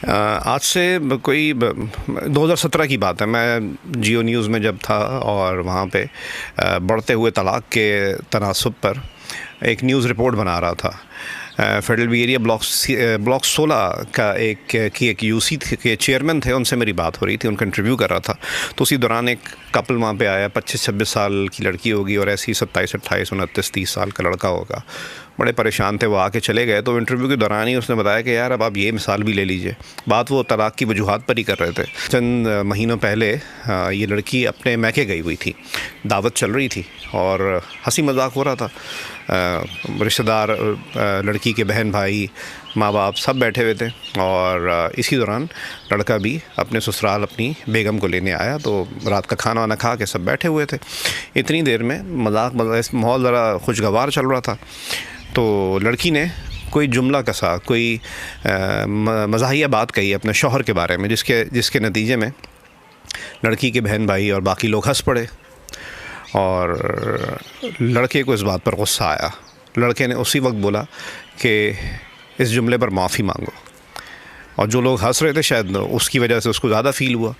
آج سے کوئی 2017 کی بات ہے. میں جیو نیوز میں جب تھا اور وہاں پہ بڑھتے ہوئے طلاق کے تناسب پر ایک نیوز رپورٹ بنا رہا تھا. فیڈرل بی ایریا بلاک 16 کا ایک یو سی کے چیئرمین تھے, ان سے میری بات ہو رہی تھی, ان کا انٹرویو کر رہا تھا. تو اسی دوران ایک کپل وہاں پہ آیا, 25-26 سال کی لڑکی ہوگی اور ایسی 27-28-29-30 سال کا لڑکا ہوگا. بڑے پریشان تھے, وہ آ کے چلے گئے. تو انٹرویو کے دوران ہی اس نے بتایا کہ یار اب آپ یہ مثال بھی لے لیجئے. بات وہ طلاق کی وجوہات پر ہی کر رہے تھے. چند مہینوں پہلے یہ لڑکی اپنے میکے گئی ہوئی تھی, دعوت چل رہی تھی اور ہنسی مذاق ہو رہا تھا. رشتہ دار, لڑکی کے بہن بھائی, ماں باپ سب بیٹھے ہوئے تھے اور اسی دوران لڑکا بھی اپنے سسرال اپنی بیگم کو لینے آیا. تو رات کا کھانا وانا کھا کے سب بیٹھے ہوئے تھے. اتنی دیر میں ماحول ذرا خوشگوار چل رہا تھا. تو لڑکی نے کوئی جملہ کسا, کوئی مزاحیہ بات کہی اپنے شوہر کے بارے میں, جس کے نتیجے میں لڑکی کے بہن بھائی اور باقی لوگ ہنس پڑے. اور لڑکے کو اس بات پر غصہ آیا. لڑکے نے اسی وقت بولا کہ اس جملے پر معافی مانگو. اور جو لوگ ہنس رہے تھے شاید اس کی وجہ سے اس کو زیادہ فیل ہوا.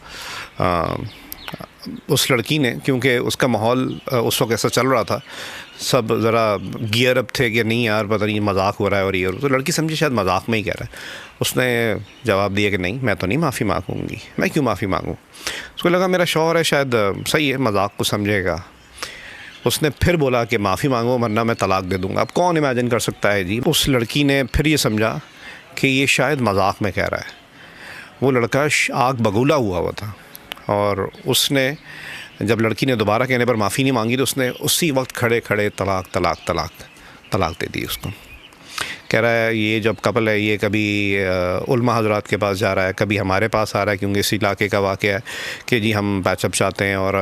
اس لڑکی نے, کیونکہ اس کا ماحول اس وقت ایسا چل رہا تھا, سب ذرا گیئر اپ تھے کہ نہیں یار پتہ نہیں مذاق ہو رہا ہے اور یہ, تو لڑکی سمجھی شاید مذاق میں ہی کہہ رہا ہے. اس نے جواب دیا کہ نہیں, میں تو نہیں معافی مانگوں گی, میں کیوں معافی مانگوں. اس کو لگا میرا شوہر ہے, شاید صحیح ہے, مذاق کو سمجھے گا. اس نے پھر بولا کہ معافی مانگو ورنہ میں طلاق دے دوں گا. اب کون امیجن کر سکتا ہے جی. اس لڑکی نے پھر یہ سمجھا کہ یہ شاید مذاق میں کہہ رہا ہے. وہ لڑکا آگ بگولا ہوا تھا اور اس نے جب لڑکی نے دوبارہ کہنے پر معافی نہیں مانگی تو اس نے اسی وقت کھڑے طلاق دے دی اس کو. کہہ رہا ہے یہ جب کپل ہے یہ کبھی علماء حضرات کے پاس جا رہا ہے, کبھی ہمارے پاس آ رہا ہے, کیونکہ اس علاقے کا واقعہ ہے کہ جی ہم پیچ اپ چاہتے ہیں اور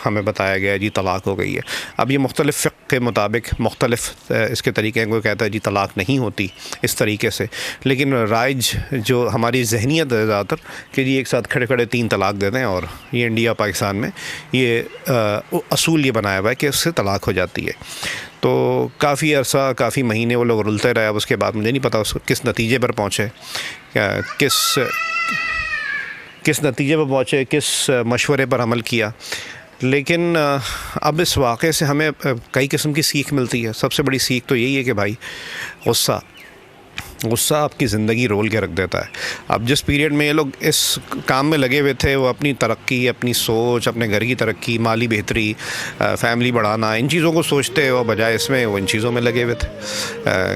ہمیں بتایا گیا ہے جی طلاق ہو گئی ہے. اب یہ مختلف فقہ کے مطابق مختلف اس کے طریقے ہیں. کوئی کہتا ہے جی طلاق نہیں ہوتی اس طریقے سے, لیکن رائج جو ہماری ذہنیت ہے زیادہ تر کہ جی ایک ساتھ کھڑے 3 طلاق دے دیں, اور یہ انڈیا پاکستان میں یہ اصول یہ بنایا ہوا ہے کہ اس سے طلاق ہو جاتی ہے. تو کافی عرصہ, کافی مہینے وہ لوگ رلتے رہے. اب اس کے بعد مجھے نہیں پتا کس نتیجے پر پہنچے, کس نتیجے پر پہنچے, کس مشورے پر عمل کیا. لیکن اب اس واقعے سے ہمیں کئی قسم کی سیکھ ملتی ہے. سب سے بڑی سیکھ تو یہی ہے کہ بھائی غصہ آپ کی زندگی رول کے رکھ دیتا ہے. اب جس پیریڈ میں یہ لوگ اس کام میں لگے ہوئے تھے, وہ اپنی ترقی, اپنی سوچ, اپنے گھر کی ترقی, مالی بہتری, فیملی بڑھانا, ان چیزوں کو سوچتے ہو بجائے اس میں وہ ان چیزوں میں لگے ہوئے تھے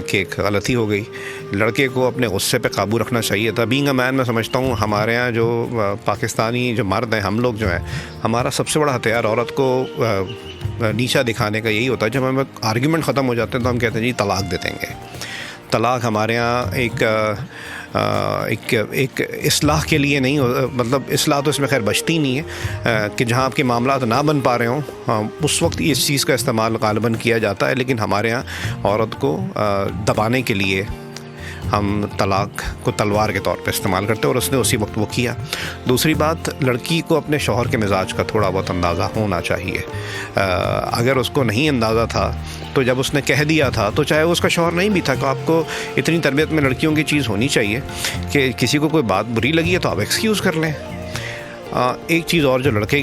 کہ ایک غلطی ہو گئی. لڑکے کو اپنے غصے پہ قابو رکھنا چاہیے تھا. بینگ اے مین میں سمجھتا ہوں ہمارے ہاں جو پاکستانی جو مرد ہیں, ہم لوگ جو ہیں, ہمارا سب سے بڑا ہتھیار عورت کو نیچا دکھانے کا یہی ہوتا ہے. جب ہمیں آرگیومنٹ ختم ہو جاتے ہیں تو ہم کہتے ہیں جی طلاق دے دیں گے. طلاق ہمارے ہاں ایک اصلاح کے لیے نہیں مطلب اصلاح تو اس میں خیر بچتی نہیں ہے کہ جہاں آپ کے معاملات نہ بن پا رہے ہوں اس وقت اس چیز کا استعمال غالباً کیا جاتا ہے. لیکن ہمارے ہاں عورت کو دبانے کے لیے ہم طلاق کو تلوار کے طور پہ استعمال کرتے ہیں, اور اس نے اسی وقت وہ کیا. دوسری بات, لڑکی کو اپنے شوہر کے مزاج کا تھوڑا بہت اندازہ ہونا چاہیے. اگر اس کو نہیں اندازہ تھا تو جب اس نے کہہ دیا تھا, تو چاہے وہ اس کا شوہر نہیں بھی تھا, تو آپ کو اتنی تربیت میں لڑکیوں کی چیز ہونی چاہیے کہ کسی کو کوئی بات بری لگی ہے تو آپ ایکسکیوز کر لیں. ایک چیز اور جو لڑکے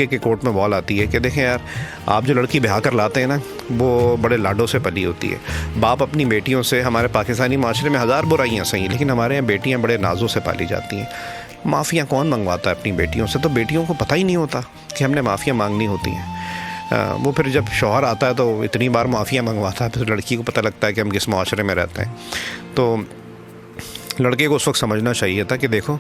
کے کوٹ میں بال آتی ہے کہ دیکھیں یار, آپ جو لڑکی بہا کر لاتے ہیں نا وہ بڑے لاڈوں سے پلی ہوتی ہے. باپ اپنی بیٹیوں سے, ہمارے پاکستانی معاشرے میں 1000 برائیاں صحیح, لیکن ہمارے یہاں بیٹیاں بڑے نازوں سے پالی جاتی ہیں. معافیاں کون منگواتا ہے اپنی بیٹیوں سے؟ تو بیٹیوں کو پتہ ہی نہیں ہوتا کہ ہم نے معافیاں مانگنی ہوتی ہیں. وہ پھر جب شوہر آتا ہے تو اتنی بار معافیاں منگواتا ہے, پھر لڑکی کو پتہ لگتا ہے کہ ہم کس معاشرے میں رہتے ہیں. تو لڑکے کو اس وقت سمجھنا چاہیے تھا کہ دیکھو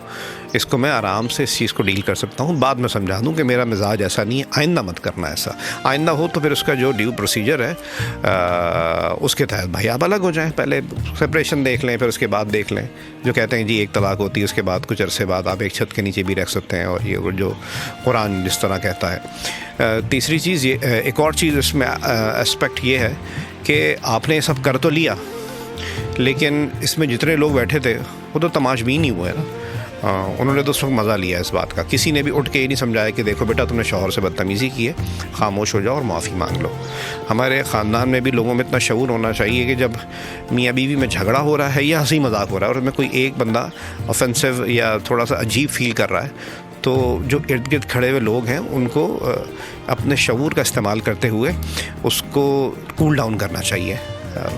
اس کو میں آرام سے اس چیز کو ڈیل کر سکتا ہوں, بعد میں سمجھا دوں کہ میرا مزاج ایسا نہیں ہے, آئندہ مت کرنا ایسا. آئندہ ہو تو پھر اس کا جو ڈیو پروسیجر ہے اس کے تحت بھائی آپ الگ ہو جائیں. پہلے سپریشن دیکھ لیں, پھر اس کے بعد دیکھ لیں. جو کہتے ہیں جی ایک طلاق ہوتی ہے, اس کے بعد کچھ عرصے بعد آپ ایک چھت کے نیچے بھی رہ سکتے ہیں, اور یہ جو قرآن جس طرح کہتا ہے. تیسری چیز یہ, ایک اور چیز اس میں اسپیکٹ یہ ہے کہ آپ نے سب کر تو لیا, لیکن اس میں جتنے لوگ بیٹھے تھے وہ تو تماشبین ہی ہوئے نا. انہوں نے تو اس وقت مزہ لیا اس بات کا. کسی نے بھی اٹھ کے یہ نہیں سمجھایا کہ دیکھو بیٹا تم نے شوہر سے بدتمیزی کی ہے, خاموش ہو جاؤ اور معافی مانگ لو. ہمارے خاندان میں بھی لوگوں میں اتنا شعور ہونا چاہیے کہ جب میاں بیوی میں جھگڑا ہو رہا ہے یا ہنسی مذاق ہو رہا ہے اور میں کوئی ایک بندہ آفینسو یا تھوڑا سا عجیب فیل کر رہا ہے, تو جو ارد گرد کھڑے ہوئے لوگ ہیں ان کو اپنے شعور کا استعمال کرتے ہوئے اس کو کول ڈاؤن کرنا چاہیے,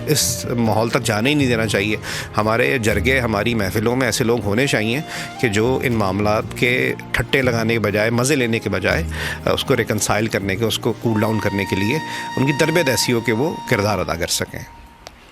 اس ماحول تک جانے ہی نہیں دینا چاہیے. ہمارے جرگے, ہماری محفلوں میں ایسے لوگ ہونے چاہیے کہ جو ان معاملات کے ٹھٹے لگانے کے بجائے, مزے لینے کے بجائے اس کو ریکنسائل کرنے کے, اس کو کول ڈاؤن کرنے کے لیے ان کی تربیت ایسی ہو کہ وہ کردار ادا کر سکیں.